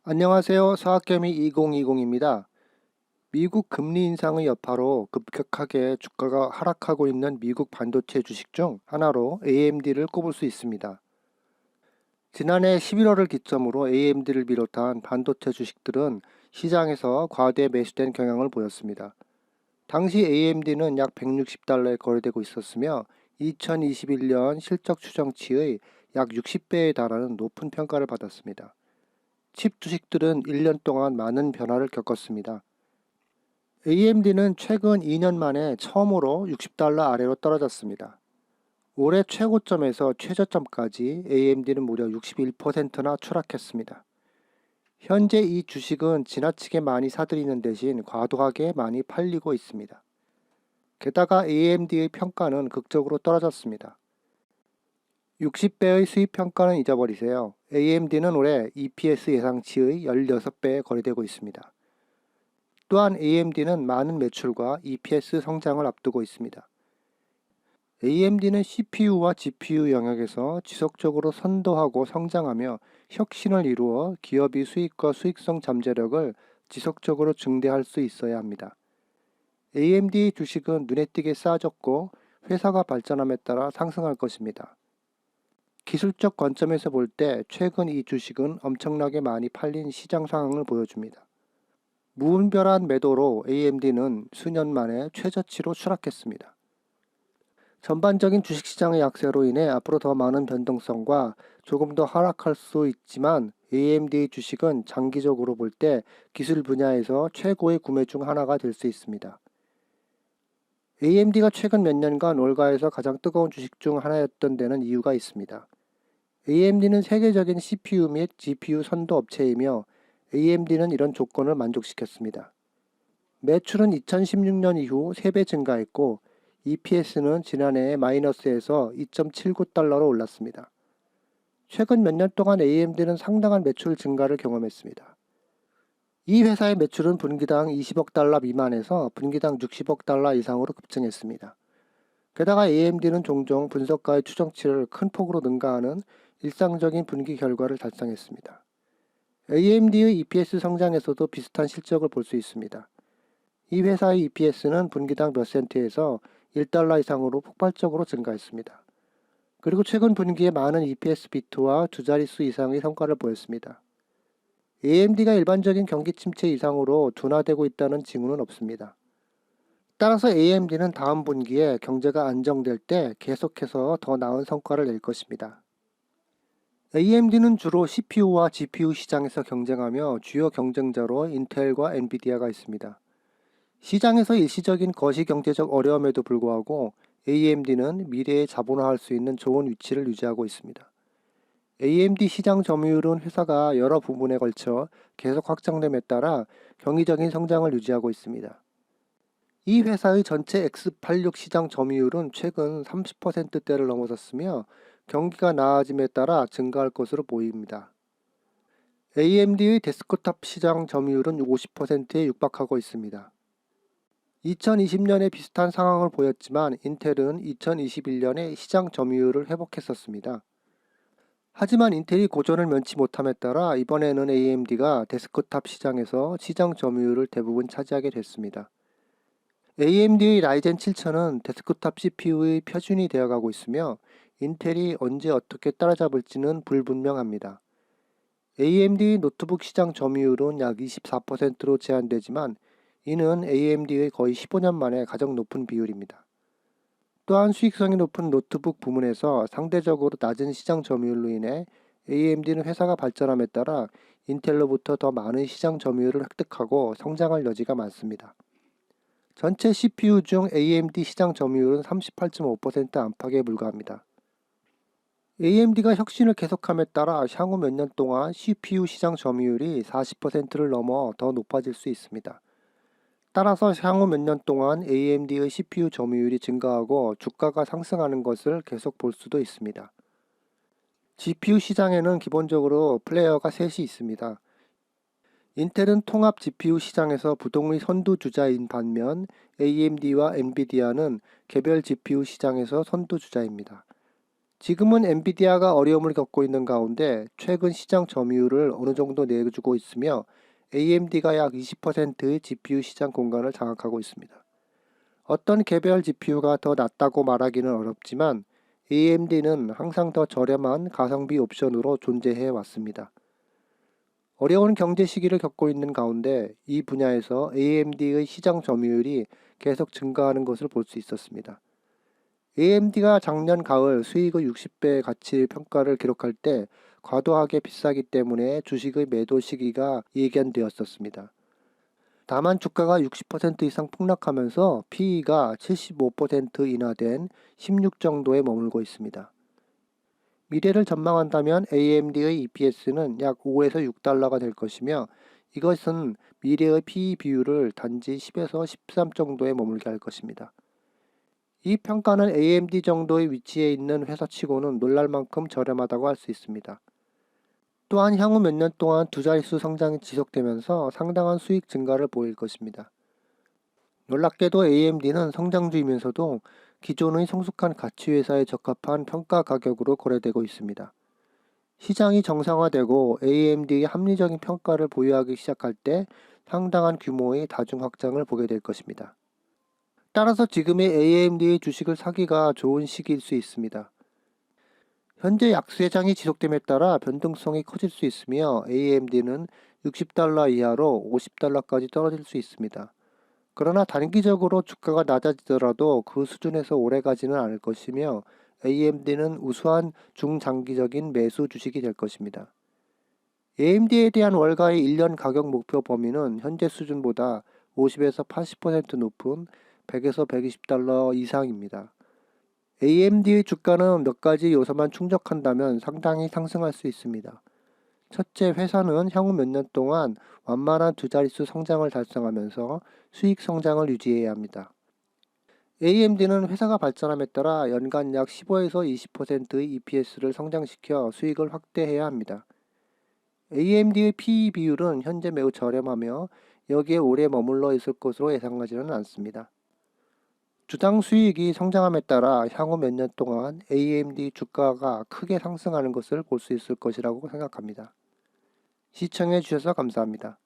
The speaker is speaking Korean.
안녕하세요. 서학개미 2020입니다. 미국 금리 인상의 여파로 급격하게 주가가 하락하고 있는 미국 반도체 주식 중 하나로 AMD를 꼽을 수 있습니다. 지난해 11월을 기점으로 AMD를 비롯한 반도체 주식들은 시장에서 과대 매수된 경향을 보였습니다. 당시 AMD는 약 160달러에 거래되고 있었으며 2021년 실적 추정치의 약 60배에 달하는 높은 평가를 받았습니다. 칩 주식들은 1년 동안 많은 변화를 겪었습니다. AMD는 최근 2년 만에 처음으로 60달러 아래로 떨어졌습니다. 올해 최고점에서 최저점까지 AMD는 무려 61%나 추락했습니다. 현재 이 주식은 지나치게 많이 사들이는 대신 과도하게 많이 팔리고 있습니다. 게다가 AMD의 평가는 극적으로 떨어졌습니다. 60배의 수입 평가는 잊어버리세요. AMD는 올해 EPS 예상치의 16배에 거래되고 있습니다. 또한 AMD는 많은 매출과 EPS 성장을 앞두고 있습니다. AMD는 CPU와 GPU 영역에서 지속적으로 선도하고 성장하며 혁신을 이루어 기업이 수익과 수익성 잠재력을 지속적으로 증대할 수 있어야 합니다. AMD 주식은 눈에 띄게 싸졌고 회사가 발전함에 따라 상승할 것입니다. 기술적 관점에서 볼 때 최근 이 주식은 엄청나게 많이 팔린 시장 상황을 보여줍니다. 무분별한 매도로 AMD는 수년 만에 최저치로 추락했습니다. 전반적인 주식시장의 약세로 인해 앞으로 더 많은 변동성과 조금 더 하락할 수 있지만 AMD 주식은 장기적으로 볼 때 기술 분야에서 최고의 구매 중 하나가 될 수 있습니다. AMD가 최근 몇 년간 월가에서 가장 뜨거운 주식 중 하나였던 데는 이유가 있습니다. AMD는 세계적인 CPU 및 GPU 선도 업체이며 AMD는 이런 조건을 만족시켰습니다. 매출은 2016년 이후 3배 증가했고 EPS는 지난해에 마이너스에서 2.79달러로 올랐습니다. 최근 몇 년 동안 AMD는 상당한 매출 증가를 경험했습니다. 이 회사의 매출은 분기당 20억 달러 미만에서 분기당 60억 달러 이상으로 급증했습니다. 게다가 AMD는 종종 분석가의 추정치를 큰 폭으로 능가하는 일상적인 분기 결과를 달성했습니다. AMD의 EPS 성장에서도 비슷한 실적을 볼 수 있습니다. 이 회사의 EPS는 분기당 몇 센트에서 1달러 이상으로 폭발적으로 증가했습니다. 그리고 최근 분기에 많은 EPS 비트와 두 자릿수 이상의 성과를 보였습니다. AMD가 일반적인 경기 침체 이상으로 둔화되고 있다는 징후는 없습니다. 따라서 AMD는 다음 분기에 경제가 안정될 때 계속해서 더 나은 성과를 낼 것입니다. AMD는 주로 CPU와 GPU 시장에서 경쟁하며 주요 경쟁자로 인텔과 엔비디아가 있습니다. 시장에서 일시적인 거시경제적 어려움에도 불구하고 AMD는 미래에 자본화할 수 있는 좋은 위치를 유지하고 있습니다. AMD 시장 점유율은 회사가 여러 부분에 걸쳐 계속 확장됨에 따라 경이적인 성장을 유지하고 있습니다. 이 회사의 전체 X86 시장 점유율은 최근 30%대를 넘어섰으며 경기가 나아짐에 따라 증가할 것으로 보입니다. AMD의 데스크톱 시장 점유율은 50%에 육박하고 있습니다. 2020년에 비슷한 상황을 보였지만 인텔은 2021년에 시장 점유율을 회복했었습니다. 하지만 인텔이 고전을 면치 못함에 따라 이번에는 AMD가 데스크톱 시장에서 시장 점유율을 대부분 차지하게 됐습니다. AMD의 라이젠 7000은 데스크톱 CPU의 표준이 되어가고 있으며 인텔이 언제 어떻게 따라잡을지는 불분명합니다. AMD 노트북 시장 점유율은 약 24%로 제한되지만 이는 AMD의 거의 15년 만에 가장 높은 비율입니다. 또한 수익성이 높은 노트북 부문에서 상대적으로 낮은 시장 점유율로 인해 AMD는 회사가 발전함에 따라 인텔로부터 더 많은 시장 점유율을 획득하고 성장할 여지가 많습니다. 전체 CPU 중 AMD 시장 점유율은 38.5% 안팎에 불과합니다. AMD가 혁신을 계속함에 따라 향후 몇 년 동안 CPU 시장 점유율이 40%를 넘어 더 높아질 수 있습니다. 따라서 향후 몇 년 동안 AMD의 CPU 점유율이 증가하고 주가가 상승하는 것을 계속 볼 수도 있습니다. GPU 시장에는 기본적으로 플레이어가 셋이 있습니다. 인텔은 통합 GPU 시장에서 부동의 선두주자인 반면 AMD와 엔비디아는 개별 GPU 시장에서 선두주자입니다. 지금은 엔비디아가 어려움을 겪고 있는 가운데 최근 시장 점유율을 어느 정도 내주고 있으며 AMD가 약 20%의 GPU 시장 공간을 장악하고 있습니다. 어떤 개별 GPU가 더 낫다고 말하기는 어렵지만 AMD는 항상 더 저렴한 가성비 옵션으로 존재해 왔습니다. 어려운 경제 시기를 겪고 있는 가운데 이 분야에서 AMD의 시장 점유율이 계속 증가하는 것을 볼 수 있었습니다. AMD가 작년 가을 수익의 60배 가치 평가를 기록할 때 과도하게 비싸기 때문에 주식의 매도 시기가 예견되었었습니다. 다만 주가가 60% 이상 폭락하면서 PE가 75% 인하된 16 정도에 머물고 있습니다. 미래를 전망한다면 AMD의 EPS는 약 5에서 6달러가 될 것이며 이것은 미래의 PE 비율을 단지 10에서 13 정도에 머물게 할 것입니다. 이 평가는 AMD 정도의 위치에 있는 회사치고는 놀랄 만큼 저렴하다고 할 수 있습니다. 또한 향후 몇 년 동안 두 자릿수 성장이 지속되면서 상당한 수익 증가를 보일 것입니다. 놀랍게도 AMD는 성장주이면서도 기존의 성숙한 가치회사에 적합한 평가 가격으로 거래되고 있습니다. 시장이 정상화되고 AMD의 합리적인 평가를 보유하기 시작할 때 상당한 규모의 다중 확장을 보게 될 것입니다. 따라서 지금의 AMD의 주식을 사기가 좋은 시기일 수 있습니다. 현재 약세장이 지속됨에 따라 변동성이 커질 수 있으며 AMD는 60달러 이하로 50달러까지 떨어질 수 있습니다. 그러나 단기적으로 주가가 낮아지더라도 그 수준에서 오래 가지는 않을 것이며 AMD는 우수한 중장기적인 매수 주식이 될 것입니다. AMD에 대한 월가의 1년 가격 목표 범위는 현재 수준보다 50에서 80% 높은 100에서 120달러 이상입니다. AMD의 주가는 몇 가지 요소만 충족한다면 상당히 상승할 수 있습니다. 첫째, 회사는 향후 몇 년 동안 완만한 두 자릿수 성장을 달성하면서 수익 성장을 유지해야 합니다. AMD는 회사가 발전함에 따라 연간 약 15에서 20%의 EPS를 성장시켜 수익을 확대해야 합니다. AMD의 PE 비율은 현재 매우 저렴하며 여기에 오래 머물러 있을 것으로 예상하지는 않습니다. 주당 수익이 성장함에 따라 향후 몇 년 동안 AMD 주가가 크게 상승하는 것을 볼 수 있을 것이라고 생각합니다. 시청해 주셔서 감사합니다.